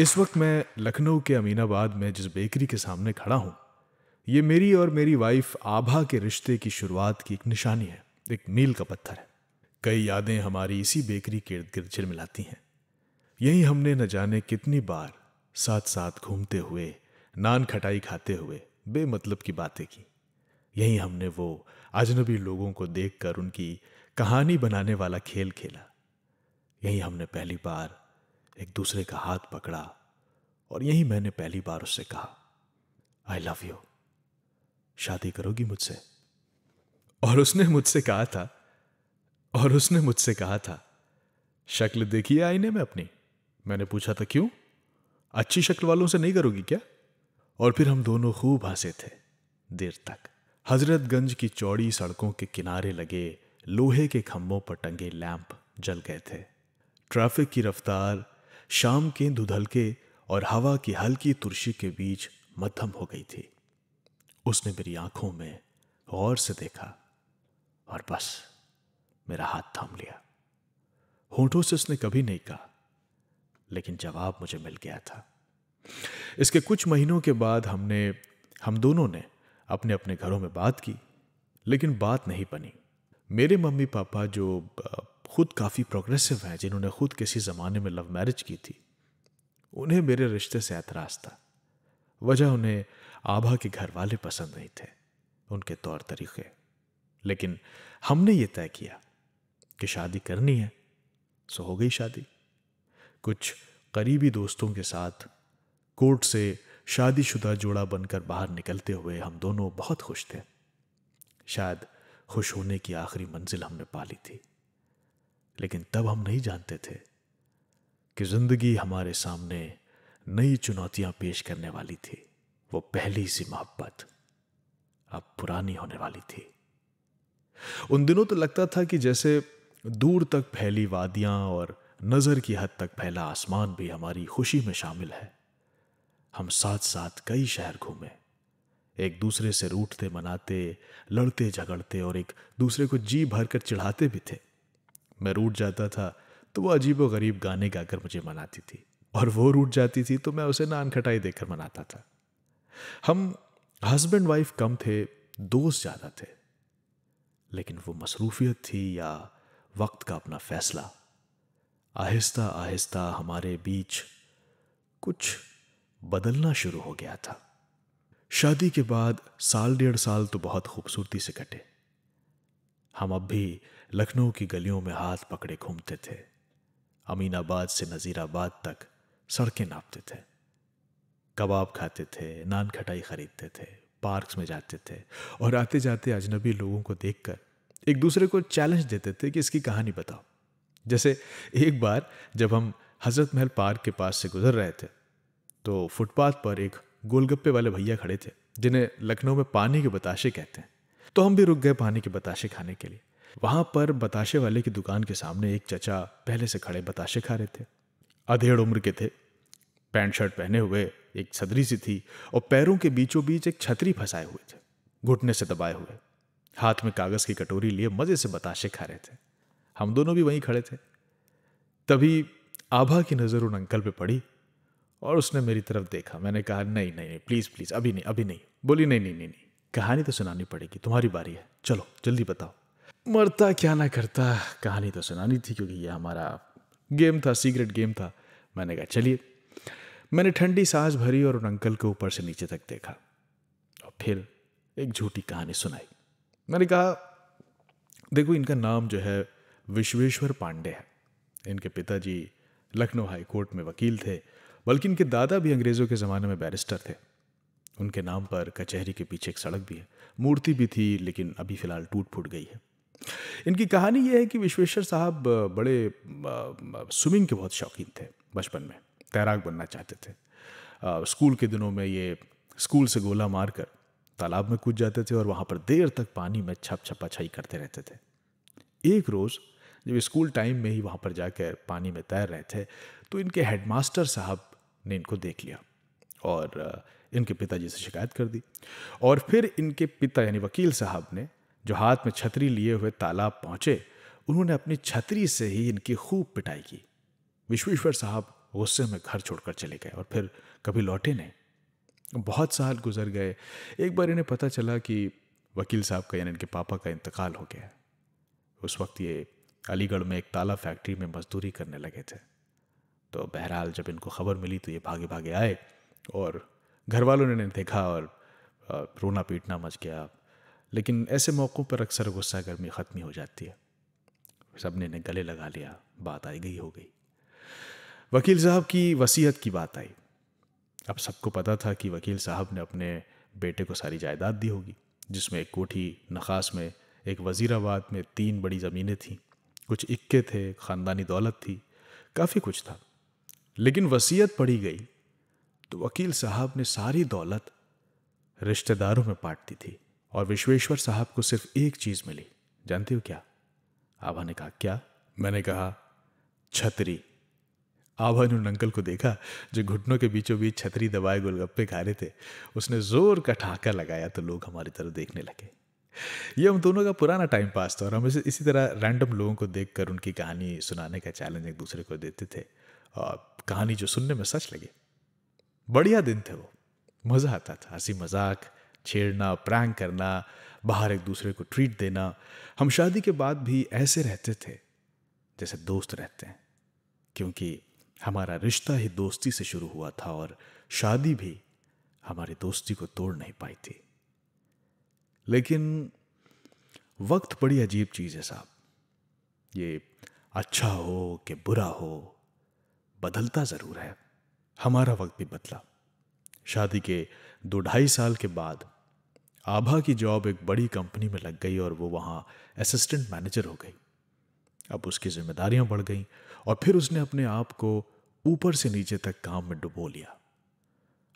इस वक्त मैं लखनऊ के अमीनाबाद में जिस बेकरी के सामने खड़ा हूँ, ये मेरी और मेरी वाइफ आभा के रिश्ते की शुरुआत की एक निशानी है, एक मील का पत्थर है। कई यादें हमारी इसी बेकरी के इर्द गिर्द झिलमिलाती हैं। यहीं हमने न जाने कितनी बार साथ साथ घूमते हुए, नान खटाई खाते हुए बेमतलब की बातें की। यहीं हमने वो अजनबी लोगों को देखकर उनकी कहानी बनाने वाला खेल खेला। यहीं हमने पहली बार एक दूसरे का हाथ पकड़ा और यहीं मैंने पहली बार उससे कहा, आई लव यू, शादी करोगी मुझसे? और उसने मुझसे कहा था शक्ल देखी है आईने में अपनी? मैंने पूछा था, क्यों, अच्छी शक्ल वालों से नहीं करोगी क्या? और फिर हम दोनों खूब हंसे थे देर तक। हजरतगंज की चौड़ी सड़कों के किनारे लगे लोहे के खंभों पर टंगे लैंप जल गए थे। ट्रैफिक की रफ्तार शाम के धुंधलके और हवा की हल्की तुर्शी के बीच मध्यम हो गई थी। उसने मेरी आंखों में गौर से देखा और बस मेरा हाथ थाम लिया। होठों से उसने कभी नहीं कहा, लेकिन जवाब मुझे मिल गया था। इसके कुछ महीनों के बाद हम दोनों ने अपने अपने घरों में बात की, लेकिन बात नहीं बनी। मेरे मम्मी पापा जो खुद काफ़ी प्रोग्रेसिव हैं, जिन्होंने खुद किसी ज़माने में लव मैरिज की थी, उन्हें मेरे रिश्ते से ऐतराज़ था। वजह उन्हें आभा के घर वाले पसंद नहीं थे, उनके तौर तरीके। लेकिन हमने ये तय किया कि शादी करनी है, सो हो गई शादी। कुछ करीबी दोस्तों के साथ कोर्ट से शादीशुदा जोड़ा बनकर बाहर निकलते हुए हम दोनों बहुत खुश थे। शायद खुश होने की आखिरी मंजिल हमने पा ली थी। लेकिन तब हम नहीं जानते थे कि जिंदगी हमारे सामने नई चुनौतियां पेश करने वाली थी। वो पहली सी मोहब्बत अब पुरानी होने वाली थी। उन दिनों तो लगता था कि जैसे दूर तक फैली वादियां और नजर की हद तक फैला आसमान भी हमारी खुशी में शामिल है। हम साथ साथ कई शहर घूमे, एक दूसरे से रूठते मनाते, लड़ते झगड़ते और एक दूसरे को जी भर कर चिढ़ाते भी थे। मैं रूठ जाता था तो वो अजीबो गरीब गाने गाकर मुझे मनाती थी, और वो रूठ जाती थी तो मैं उसे नान खटाई देकर मनाता था। हम हस्बैंड वाइफ कम थे, दोस्त ज्यादा थे। लेकिन वो मसरूफियत थी या वक्त का अपना फैसला, आहिस्ता आहिस्ता हमारे बीच कुछ बदलना शुरू हो गया था। शादी के बाद 1.5 साल तो बहुत खूबसूरती से कटे। हम अब भी लखनऊ की गलियों में हाथ पकड़े घूमते थे। अमीनाबाद से नजीराबाद तक सड़कें नापते थे, कबाब खाते थे, नान खटाई खरीदते थे, पार्क्स में जाते थे और आते जाते अजनबी लोगों को देखकर एक दूसरे को चैलेंज देते थे कि इसकी कहानी बताओ। जैसे एक बार जब हम हजरत महल पार्क के पास से गुजर रहे थे तो फुटपाथ पर एक गोलगप्पे वाले भैया खड़े थे, जिन्हें लखनऊ में पानी के बताशे कहते हैं। तो हम भी रुक गए पानी के बताशे खाने के लिए। वहां पर बताशे वाले की दुकान के सामने एक चचा पहले से खड़े बताशे खा रहे थे। अधेड़ उम्र के थे, पैंट शर्ट पहने हुए, एक छतरी सी थी और पैरों के बीचों बीच एक छतरी फंसाए हुए थे, घुटने से दबाए हुए, हाथ में कागज की कटोरी लिए मजे से बताशे खा रहे थे। हम दोनों भी वहीं खड़े थे। तभी आभा की नजर उन अंकल पे पड़ी और उसने मेरी तरफ देखा। मैंने कहा, नहीं नहीं नहीं, प्लीज प्लीज, अभी नहीं अभी नहीं। बोली, नहीं नहीं नहीं नहीं, कहानी तो सुनानी पड़ेगी, तुम्हारी बारी है, चलो जल्दी बताओ। मरता क्या ना करता, कहानी तो सुनानी थी क्योंकि ये हमारा गेम था, सीक्रेट गेम था। मैंने कहा चलिए। मैंने ठंडी सांस भरी और उन अंकल को ऊपर से नीचे तक देखा और फिर एक झूठी कहानी सुनाई। मैंने कहा, देखो, इनका नाम जो है विश्वेश्वर पांडे है। इनके पिताजी लखनऊ हाई कोर्ट में वकील थे, बल्कि इनके दादा भी अंग्रेजों के ज़माने में बैरिस्टर थे। उनके नाम पर कचहरी के पीछे एक सड़क भी है, मूर्ति भी थी, लेकिन अभी फ़िलहाल टूट फूट गई है। इनकी कहानी यह है कि विश्वेश्वर साहब बड़े स्विमिंग के बहुत शौकीन थे। बचपन में तैराक बनना चाहते थे। स्कूल के दिनों में ये स्कूल से गोला मारकर तालाब में कूद जाते थे और वहाँ पर देर तक पानी में छप छपाछाई करते रहते थे। एक रोज़ जब स्कूल टाइम में ही वहाँ पर जाकर पानी में तैर रहे थे तो इनके हेडमास्टर साहब ने इनको देख लिया और इनके पिताजी से शिकायत कर दी। और फिर इनके पिता यानी वकील साहब ने, जो हाथ में छतरी लिए हुए तालाब पहुँचे, उन्होंने अपनी छतरी से ही इनकी खूब पिटाई की। विश्वेश्वर साहब गुस्से में घर छोड़कर चले गए और फिर कभी लौटे नहीं। बहुत साल गुजर गए। एक बार इन्हें पता चला कि वकील साहब का यानी इनके पापा का इंतकाल हो गया। उस वक्त ये अलीगढ़ में एक ताला फैक्ट्री में मजदूरी करने लगे थे। तो बहरहाल जब इनको खबर मिली तो ये भागे भागे आए और घर वालों ने इन्हें देखा और रोना पीटना मच गया। लेकिन ऐसे मौक़ों पर अक्सर गुस्सा गर्मी ख़त्म हो जाती है। सब ने इन्हें गले लगा लिया, बात आई गई हो गई। वकील साहब की वसीयत की बात आई। अब सबको पता था कि वकील साहब ने अपने बेटे को सारी जायदाद दी होगी, जिसमें एक कोठी नखास में, एक वजीराबाद में 3 बड़ी ज़मीनें थीं, कुछ इक्के थे, ख़ानदानी दौलत थी, काफ़ी कुछ था। लेकिन वसीयत पड़ी गई तो वकील साहब ने सारी दौलत रिश्तेदारों में बांट दी थी और विश्वेश्वर साहब को सिर्फ एक चीज़ मिली। जानते हो क्या? आभा ने कहा, क्या? मैंने कहा, छतरी। आभा ने उन अंकल को देखा जो घुटनों के बीचों बीच छतरी दबाए गोलगप्पे खा रहे थे। उसने जोर का ठहाका लगाया तो लोग हमारी तरफ देखने लगे। ये हम दोनों का पुराना टाइम पास था और हम इसी तरह रैंडम लोगों को देखकर उनकी कहानी सुनाने का चैलेंज एक दूसरे को देते थे और कहानी जो सुनने में सच लगे। बढ़िया दिन थे वो, मज़ा आता था। हंसी मजाक, छेड़ना, प्रैंक करना, बाहर एक दूसरे को ट्रीट देना। हम शादी के बाद भी ऐसे रहते थे जैसे दोस्त रहते हैं, क्योंकि हमारा रिश्ता ही दोस्ती से शुरू हुआ था और शादी भी हमारी दोस्ती को तोड़ नहीं पाई थी। लेकिन वक्त बड़ी अजीब चीज़ है साहब। ये अच्छा हो कि बुरा हो, बदलता ज़रूर है। हमारा वक्त भी बदला। शादी के 2-2.5 साल के बाद आभा की जॉब एक बड़ी कंपनी में लग गई और वो वहाँ असिस्टेंट मैनेजर हो गई। अब उसकी जिम्मेदारियां बढ़ गईं और फिर उसने अपने आप को ऊपर से नीचे तक काम में डुबो लिया।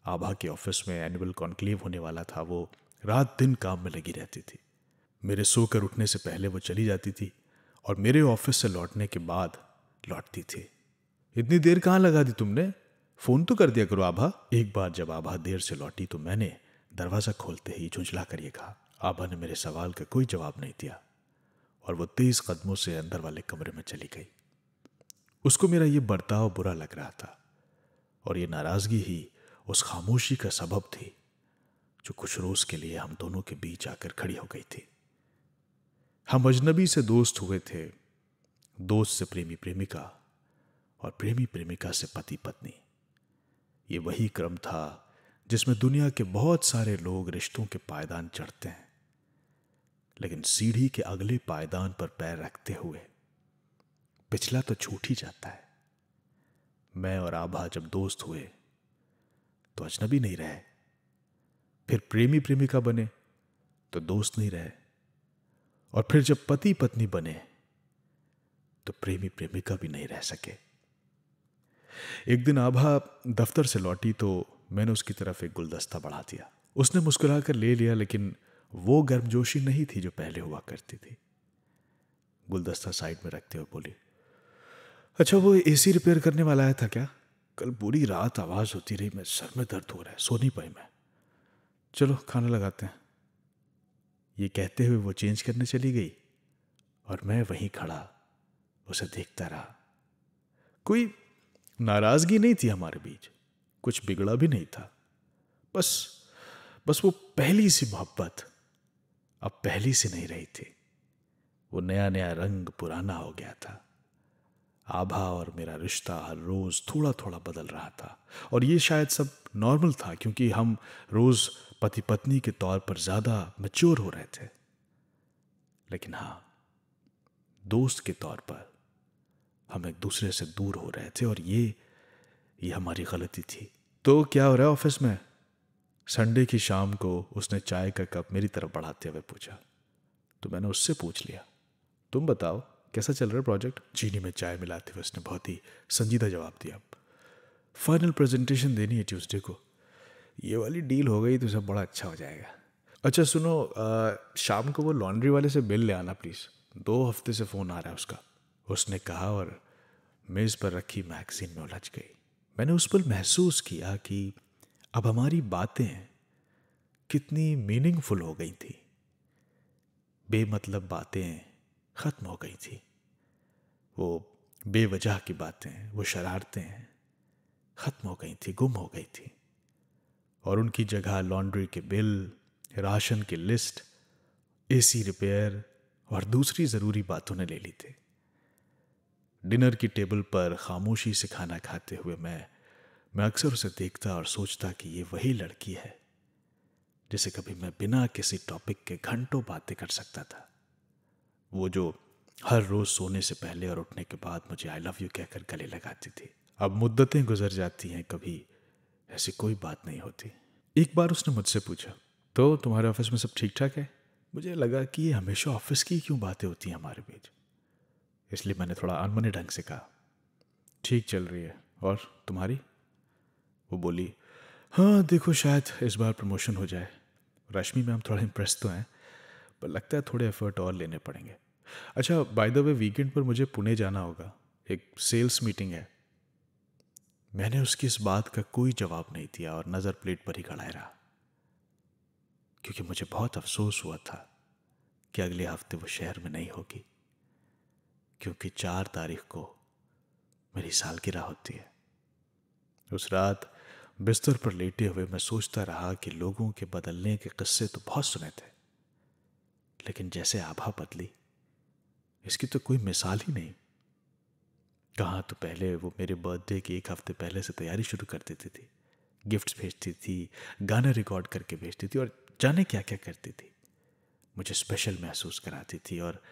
आभा के ऑफिस में एनुअल कॉन्क्लेव होने वाला था। वो रात दिन काम में लगी रहती थी। मेरे सोकर उठने से पहले वो चली जाती थी और मेरे ऑफिस से लौटने के बाद लौटती थी। इतनी देर कहाँ लगा दी तुमने? फोन तो कर दिया करो आभा। एक बार जब आभा देर से लौटी तो मैंने दरवाजा खोलते ही झुंझला कर ये कहा। आभा ने मेरे सवाल का कोई जवाब नहीं दिया और वो तेज कदमों से अंदर वाले कमरे में चली गई। उसको मेरा ये बर्ताव बुरा लग रहा था और ये नाराजगी ही उस खामोशी का सबब थी जो कुछ रोज के लिए हम दोनों के बीच आकर खड़ी हो गई थी। हम अजनबी से दोस्त हुए थे, दोस्त से प्रेमी प्रेमिका और प्रेमी प्रेमिका से पति पत्नी। ये वही क्रम था जिसमें दुनिया के बहुत सारे लोग रिश्तों के पायदान चढ़ते हैं, लेकिन सीढ़ी के अगले पायदान पर पैर रखते हुए पिछला तो छूट ही जाता है। मैं और आभा जब दोस्त हुए तो अजनबी नहीं रहे, फिर प्रेमी प्रेमिका बने तो दोस्त नहीं रहे, और फिर जब पति पत्नी बने तो प्रेमी प्रेमिका भी नहीं रह सके। एक दिन आभा दफ्तर से लौटी तो मैंने उसकी तरफ एक गुलदस्ता बढ़ा दिया। उसने मुस्कुराकर ले लिया, लेकिन वो गर्मजोशी नहीं थी जो पहले हुआ करती थी। गुलदस्ता साइड में रखते हुए बोली, अच्छा वो एसी रिपेयर करने वाला आया था क्या? कल पूरी रात आवाज होती रही, मैं सर में दर्द हो रहा है, सो नहीं पाई मैं। चलो खाना लगाते हैं। ये कहते हुए वो चेंज करने चली गई और मैं वहीं खड़ा उसे देखता रहा। कोई नाराजगी नहीं थी हमारे बीच, कुछ बिगड़ा भी नहीं था। बस वो पहली सी मोहब्बत अब पहली सी नहीं रही थी। वो नया नया रंग पुराना हो गया था। आभा और मेरा रिश्ता हर रोज थोड़ा थोड़ा बदल रहा था और ये शायद सब नॉर्मल था, क्योंकि हम रोज पति पत्नी के तौर पर ज्यादा मैच्योर हो रहे थे। लेकिन हाँ, दोस्त के तौर पर हम एक दूसरे से दूर हो रहे थे और ये हमारी गलती थी। तो क्या हो रहा है ऑफिस में? संडे की शाम को उसने चाय का कप मेरी तरफ बढ़ाते हुए पूछा। तो मैंने उससे पूछ लिया, तुम बताओ कैसा चल रहा है प्रोजेक्ट? चीनी में चाय मिलाते हुए उसने बहुत ही संजीदा जवाब दिया, फाइनल प्रेजेंटेशन देनी है ट्यूसडे को, ये वाली डील हो गई तो सब बड़ा अच्छा हो जाएगा। अच्छा सुनो, शाम को वो लॉन्ड्री वाले से बिल ले आना प्लीज़, 2 हफ्ते से फ़ोन आ रहा है उसका, उसने कहा और मेज़ पर रखी मैगज़ीन में उलझ गई। मैंने उस पर महसूस किया कि अब हमारी बातें कितनी मीनिंगफुल हो गई थी। बेमतलब बातें ख़त्म हो गई थी। वो बेवजह की बातें, वो शरारतें, खत्म हो गई थी, गुम हो गई थी, और उनकी जगह लॉन्ड्री के बिल, राशन की लिस्ट, एसी रिपेयर और दूसरी ज़रूरी बातों ने ले ली थी। डिनर की टेबल पर खामोशी से खाना खाते हुए मैं अक्सर उसे देखता और सोचता कि ये वही लड़की है जिसे कभी मैं बिना किसी टॉपिक के घंटों बातें कर सकता था। वो जो हर रोज़ सोने से पहले और उठने के बाद मुझे आई लव यू कहकर गले लगाती थी। अब मुद्दतें गुजर जाती हैं, कभी ऐसी कोई बात नहीं होती। एक बार उसने मुझसे पूछा, तो तुम्हारे ऑफिस में सब ठीक ठाक है? मुझे लगा कि ये हमेशा ऑफिस की क्यों बातें होती हैं हमारे बीच, इसलिए मैंने थोड़ा अनमने ढंग से कहा, ठीक चल रही है, और तुम्हारी? वो बोली, हाँ देखो, शायद इस बार प्रमोशन हो जाए। रश्मि मैम थोड़ा इम्प्रेस तो हैं, पर लगता है थोड़े एफर्ट और लेने पड़ेंगे। अच्छा, बाय द वे, वीकेंड पर मुझे पुणे जाना होगा, एक सेल्स मीटिंग है। मैंने उसकी इस बात का कोई जवाब नहीं दिया और नज़र प्लेट पर ही खड़ा रहा, क्योंकि मुझे बहुत अफसोस हुआ था कि अगले हफ्ते वो शहर में नहीं होगी, क्योंकि 4 तारीख को मेरी सालगिरह होती है। उस रात बिस्तर पर लेटे हुए मैं सोचता रहा कि लोगों के बदलने के किस्से तो बहुत सुने थे, लेकिन जैसे आभा बदली, इसकी तो कोई मिसाल ही नहीं। कहाँ तो पहले वो मेरे बर्थडे के 1 हफ्ते पहले से तैयारी शुरू कर देती थी, गिफ्ट्स भेजती थी, गाने रिकॉर्ड करके भेजती थी और जाने क्या क्या करती थी, मुझे स्पेशल महसूस कराती थी। और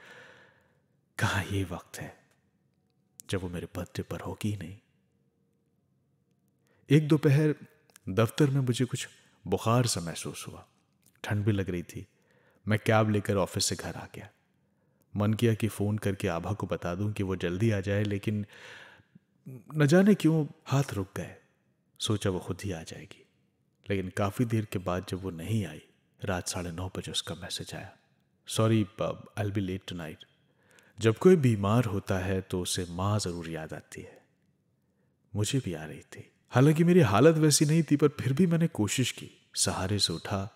कहाँ ये वक्त है जब वो मेरे बर्थडे पर होगी ही नहीं। एक दोपहर दफ्तर में मुझे कुछ बुखार सा महसूस हुआ, ठंड भी लग रही थी। मैं कैब लेकर ऑफिस से घर आ गया। मन किया कि फ़ोन करके आभा को बता दूं कि वो जल्दी आ जाए, लेकिन न जाने क्यों हाथ रुक गए। सोचा वो खुद ही आ जाएगी, लेकिन काफ़ी देर के बाद जब वो नहीं आई, रात 9:30 बजे उसका मैसेज आया, sorry I will be late tonight. जब कोई बीमार होता है तो उसे माँ ज़रूर याद आती है। मुझे भी आ रही थी, हालांकि मेरी हालत वैसी नहीं थी, पर फिर भी मैंने कोशिश की। सहारे से उठा,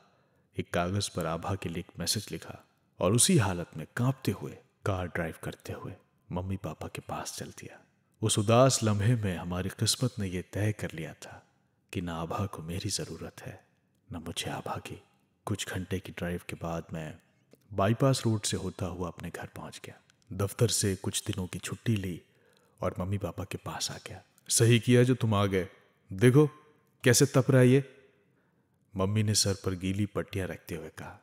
एक कागज़ पर आभा के लिए एक मैसेज लिखा और उसी हालत में कांपते हुए कार ड्राइव करते हुए मम्मी पापा के पास चल दिया। उस उदास लम्हे में हमारी किस्मत ने यह तय कर लिया था कि न आभा को मेरी ज़रूरत है, न मुझे आभा की। कुछ घंटे की ड्राइव के बाद मैं बाईपास रोड से होता हुआ अपने घर पहुंच गया। दफ्तर से कुछ दिनों की छुट्टी ली और मम्मी पापा के पास आ गया। सही किया जो तुम आ गए, देखो कैसे तप रहा है ये, मम्मी ने सर पर गीली पट्टियां रखते हुए कहा।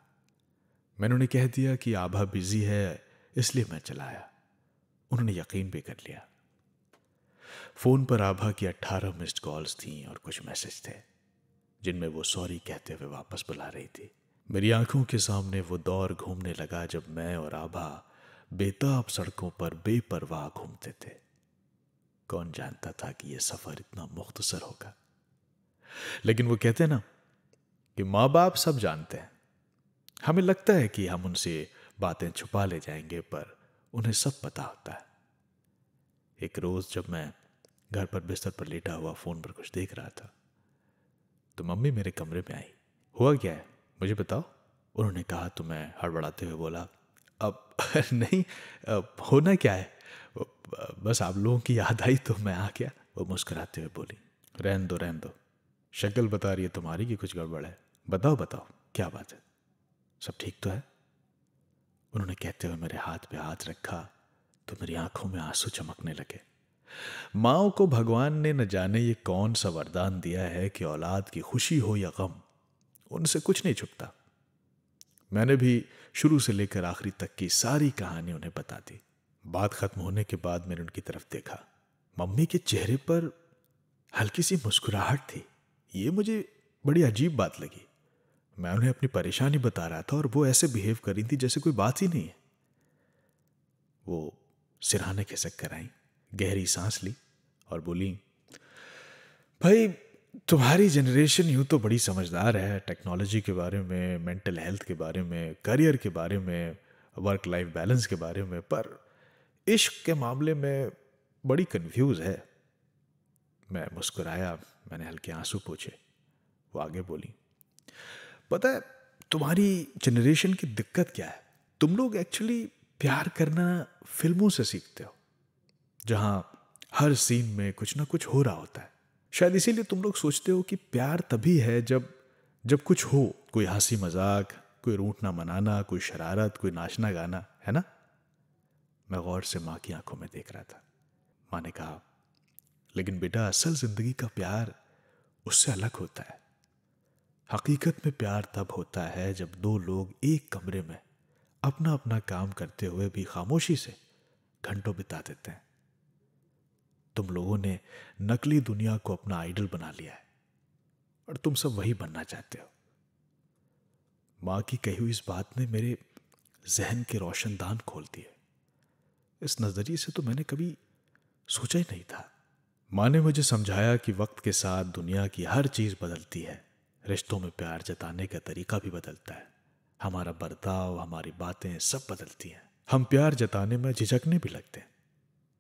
मैंने उन्हें कह दिया कि आभा बिजी है, इसलिए मैं चला आया। उन्होंने यकीन भी कर लिया। फोन पर आभा की 18 मिस्ड कॉल्स थीं और कुछ मैसेज थे जिनमें वो सॉरी कहते हुए वापस बुला रही थी। मेरी आंखों के सामने वो दौर घूमने लगा जब मैं और आभा बेताब सड़कों पर बेपरवाह घूमते थे। कौन जानता था कि यह सफर इतना मुख्तसर होगा। लेकिन वो कहते हैं ना कि माँ बाप सब जानते हैं। हमें लगता है कि हम उनसे बातें छुपा ले जाएंगे, पर उन्हें सब पता होता है। एक रोज जब मैं घर पर बिस्तर पर लेटा हुआ फोन पर कुछ देख रहा था तो मम्मी मेरे कमरे में आई। हुआ क्या है, मुझे बताओ, उन्होंने कहा। तो मैं हड़बड़ाते हुए बोला, अब नहीं, होना क्या है, बस आप लोगों की याद आई तो मैं आ गया। वो मुस्कुराते हुए बोली, रहन दो, शक्ल बता रही है तुम्हारी कि कुछ गड़बड़ है। बताओ क्या बात है, सब ठीक तो है? उन्होंने कहते हुए मेरे हाथ पे हाथ रखा तो मेरी आंखों में आंसू चमकने लगे। माओ को भगवान ने न जाने ये कौन सा वरदान दिया है कि औलाद की खुशी हो या गम, उनसे कुछ नहीं छुपता। मैंने भी शुरू से लेकर आखिरी तक की सारी कहानी उन्हें बता दी। बात खत्म होने के बाद मैंने उनकी तरफ देखा। मम्मी के चेहरे पर हल्की सी मुस्कुराहट थी। ये मुझे बड़ी अजीब बात लगी। मैं उन्हें अपनी परेशानी बता रहा था और वो ऐसे बिहेव कर रही थी जैसे कोई बात ही नहीं है। वो सिरहाने खिसक कर आई, गहरी सांस ली और बोली, भाई तुम्हारी जनरेशन यूं तो बड़ी समझदार है, टेक्नोलॉजी के बारे में, मेंटल हेल्थ के बारे में, करियर के बारे में, वर्क लाइफ बैलेंस के बारे में, पर इश्क के मामले में बड़ी कंफ्यूज है। मैं मुस्कुराया, मैंने हल्के आंसू पोंछे। वो आगे बोली, पता है तुम्हारी जनरेशन की दिक्कत क्या है? तुम लोग एक्चुअली प्यार करना फिल्मों से सीखते हो, जहां हर सीन में कुछ ना कुछ हो रहा होता है। शायद इसीलिए तुम लोग सोचते हो कि प्यार तभी है जब जब कुछ हो, कोई हंसी मजाक, कोई रूठना मनाना, कोई शरारत, कोई नाचना गाना, है ना? मैं गौर से माँ की आंखों में देख रहा था। माँ ने कहा, लेकिन बेटा असल जिंदगी का प्यार उससे अलग होता है। हकीकत में प्यार तब होता है जब दो लोग एक कमरे में अपना अपना काम करते हुए भी खामोशी से घंटों बिता देते हैं। तुम लोगों ने नकली दुनिया को अपना आइडल बना लिया है और तुम सब वही बनना चाहते हो। मां की कही हुई इस बात ने मेरे जहन के रोशनदान खोल दिए। इस नजरिए से तो मैंने कभी सोचा ही नहीं था। मां ने मुझे समझाया कि वक्त के साथ दुनिया की हर चीज बदलती है। रिश्तों में प्यार जताने का तरीका भी बदलता है। हमारा बर्ताव, हमारी बातें सब बदलती हैं। हम प्यार जताने में झिझकने भी लगते हैं,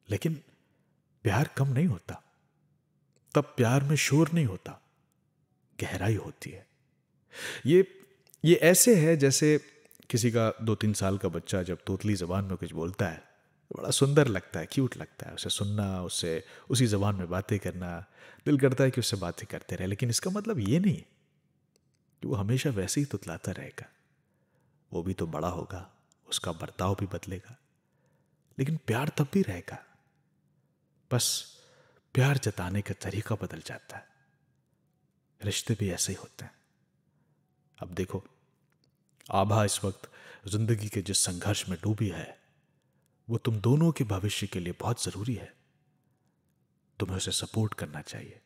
लेकिन प्यार कम नहीं होता। तब प्यार में शोर नहीं होता, गहराई होती है। ये ऐसे है जैसे किसी का 2-3 साल का बच्चा जब तोतली जबान में कुछ बोलता है, बड़ा सुंदर लगता है, क्यूट लगता है। उसे सुनना, उससे उसी जबान में बातें करना, दिल करता है कि उससे बातें करते रहे। लेकिन इसका मतलब ये नहीं कि वो हमेशा वैसे ही तुतलाता रहेगा। वो भी तो बड़ा होगा, उसका बर्ताव भी बदलेगा, लेकिन प्यार तब भी रहेगा। बस प्यार जताने का तरीका बदल जाता है। रिश्ते भी ऐसे ही होते हैं। अब देखो, आभा इस वक्त जिंदगी के जिस संघर्ष में डूबी है, वो तुम दोनों के भविष्य के लिए बहुत जरूरी है। तुम्हें उसे सपोर्ट करना चाहिए।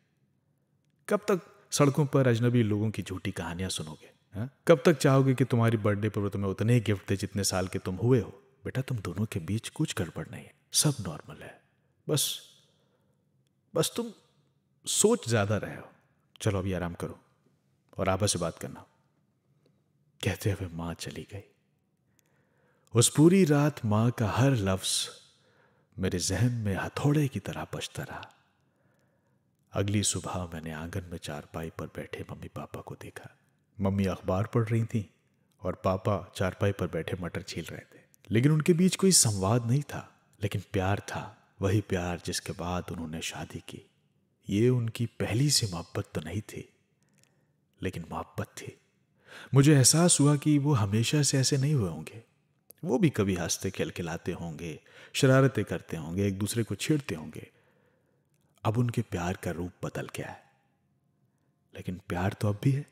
कब तक सड़कों पर अजनबी लोगों की झूठी कहानियां सुनोगे? कब तक चाहोगे कि तुम्हारी बर्थडे पर वो तुम्हें उतने ही गिफ्ट दे जितने साल के तुम हुए हो? बेटा, तुम दोनों के बीच कुछ गड़बड़ नहीं है, सब नॉर्मल है। बस तुम सोच ज्यादा रहे हो। चलो अभी आराम करो और आभा से बात करना। कहते हुए मां चली गई। उस पूरी रात मां का हर लफ्ज मेरे जहन में हथौड़े की तरह बजता रहा। अगली सुबह मैंने आंगन में चारपाई पर बैठे मम्मी पापा को देखा। मम्मी अखबार पढ़ रही थी और पापा चारपाई पर बैठे मटर छील रहे थे। लेकिन उनके बीच कोई संवाद नहीं था, लेकिन प्यार था। वही प्यार जिसके बाद उन्होंने शादी की। ये उनकी पहली सी मोहब्बत तो नहीं थी, लेकिन मोहब्बत थी। मुझे एहसास हुआ कि वो हमेशा से ऐसे नहीं हुए होंगे। वो भी कभी हंसते खिलखिलाते होंगे, शरारतें करते होंगे, एक दूसरे को छेड़ते होंगे। अब उनके प्यार का रूप बदल गया है, लेकिन प्यार तो अब भी है।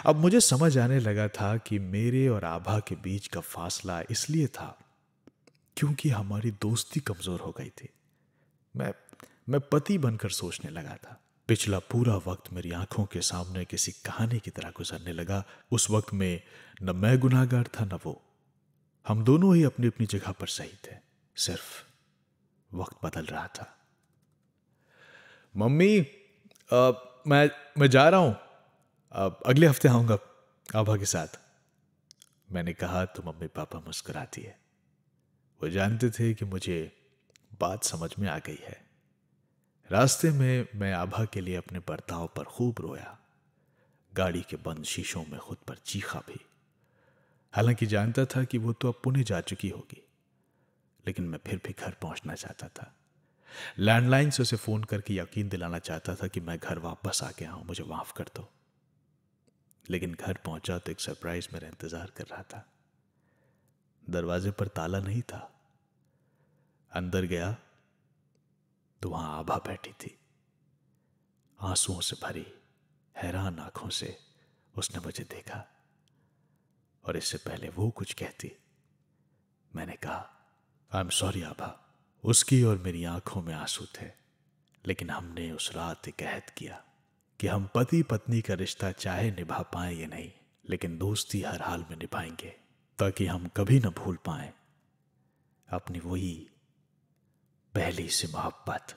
अब मुझे समझ आने लगा था कि मेरे और आभा के बीच का फासला इसलिए था क्योंकि हमारी दोस्ती कमजोर हो गई थी। मैं पति बनकर सोचने लगा था। पिछला पूरा वक्त मेरी आंखों के सामने किसी कहानी की तरह गुजरने लगा। उस वक्त में न मैं गुनाहगार था न वो। हम दोनों ही अपनी अपनी जगह पर सही थे, सिर्फ वक्त बदल रहा था। मम्मी, मैं जा रहा हूं, अगले हफ्ते आऊंगा आभा के साथ। मैंने कहा तो मम्मी पापा मुस्कुरा दिए। वो जानते थे कि मुझे बात समझ में आ गई है। रास्ते में मैं आभा के लिए अपने बर्ताव पर खूब रोया। गाड़ी के बंद शीशों में खुद पर चीखा भी। हालांकि जानता था कि वो तो अब पुणे जा चुकी होगी, लेकिन मैं फिर भी घर पहुंचना चाहता था। लैंडलाइन से उसे फोन करके यकीन दिलाना चाहता था कि मैं घर वापस आ गया हूं, मुझे माफ कर दो। लेकिन घर पहुंचा तो एक सरप्राइज मेरा इंतजार कर रहा था। दरवाजे पर ताला नहीं था। अंदर गया तो वहां आभा बैठी थी। आंसुओं से भरी हैरान आंखों से उसने मुझे देखा और इससे पहले वो कुछ कहती, मैंने कहा, आई एम सॉरी आभा। उसकी और मेरी आंखों में आंसू थे, लेकिन हमने उस रात एक अहद किया कि हम पति पत्नी का रिश्ता चाहे निभा पाए या नहीं, लेकिन दोस्ती हर हाल में निभाएंगे, ताकि हम कभी न भूल पाए अपनी वही पहली सी मोहब्बत।